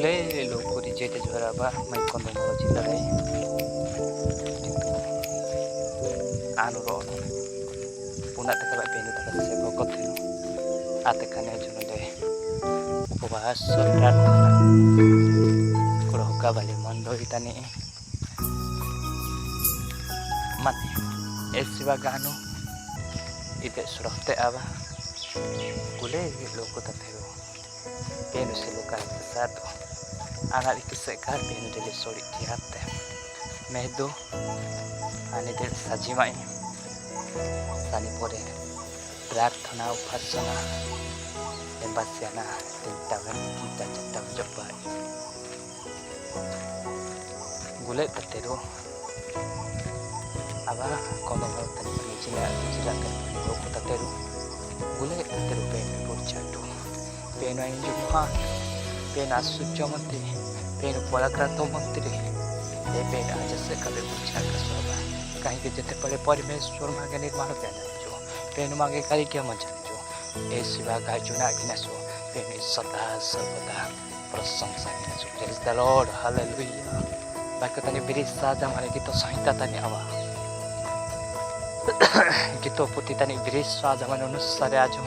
Gule loko di jete juara ba mai kondo maro cilare itu anu ro no puna te kala penu ta se bokot no ate kane juno de upabahas sodrat kuro ka bali mondo itani mat esiba gano ite surahte aba gule loko tatero penu se luka satu anak ikisekar penu dele soli tiate medo ane del sajimai sani pore प्रार्थना उपासना embasiana tentaban kita cetak coba gule tatero aba kono mau tani penjila kan loko tatero gule tatero pen burchatu pen ain jumha pen asujjo mante pen polakrato mantri e pen aja se kabe burcha kasaba kahi ke jete pale परमेश्वर मागे निर्माण करना pen मागे करी क्या मजा जो ए शिवा का चुना गिनसो पेन सदा सर्वदा प्रशंसा गिनसो प्रेज द लॉर्ड हालेलुया बाकी तने बिरिसा जमाने की तो संहिता तने आवा gitu putih tani बिरिसा जमाने अनुसार आजो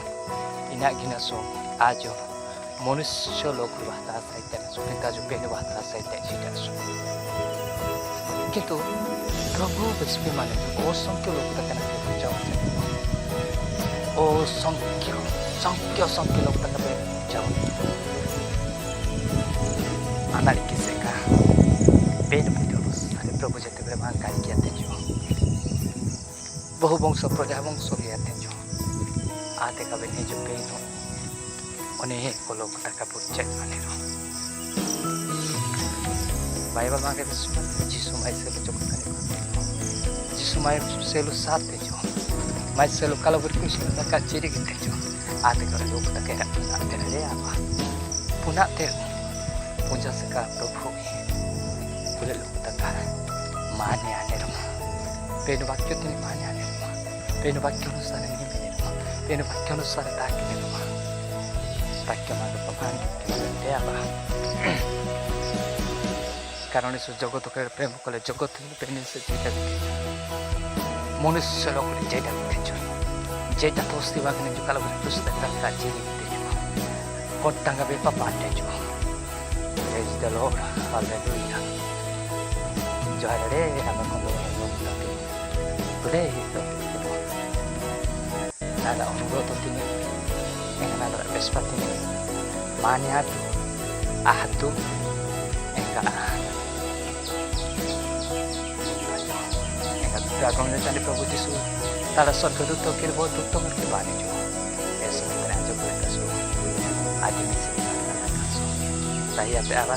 इना गिनसो आजो मनुष्य लोग bahasa saite so kita jo पेन bahasa saite sidaso gitu प्रभु बसपी माने असंख्य लोग तक ना जाओ Oh songkyo लोग तक पे जाओ anak kiseka पेन पुजोस अरे प्रभु जते बे मान कार्य किया थे जो बहु वंश प्रजा वंश किया थे जो आते का बेने जो पेन हो उन्हें को लोग तक का पुरचे माने रो बाइबल मांगे यीशु माई से जो यीशु माई से लो साथ थे जो माई से लो kalau berkuis का ciri gitu jo ate kalau लोग तक era ate re apa puna te puja seka प्रभु कुले लोग तक माने आने रो पेन वाक्य तने माने आने रो पेन वाक्य अनुसार नहीं मिले रो पेन वाक्य अनुसार ताकि रो वाक्य माने पमान ते apa कारण इस जगत के प्रेम कले जगत पेन से जेटा मनुष्य लोग जेटा जेटा दोस्ती वागने जो kalau berdusta kata ciri gitu kota nggak bepa pada jo praise the Lord hallelujah jahare nama kondo tapi boleh itu nada orang tuh tinggi yang nada bespat ini mania tuh ahatu enggak Agama dari Prabhu Yesus tala sorgadut to kirbo tutto ngerti bani jo eso me trajo por el caso adi misi saya pe apa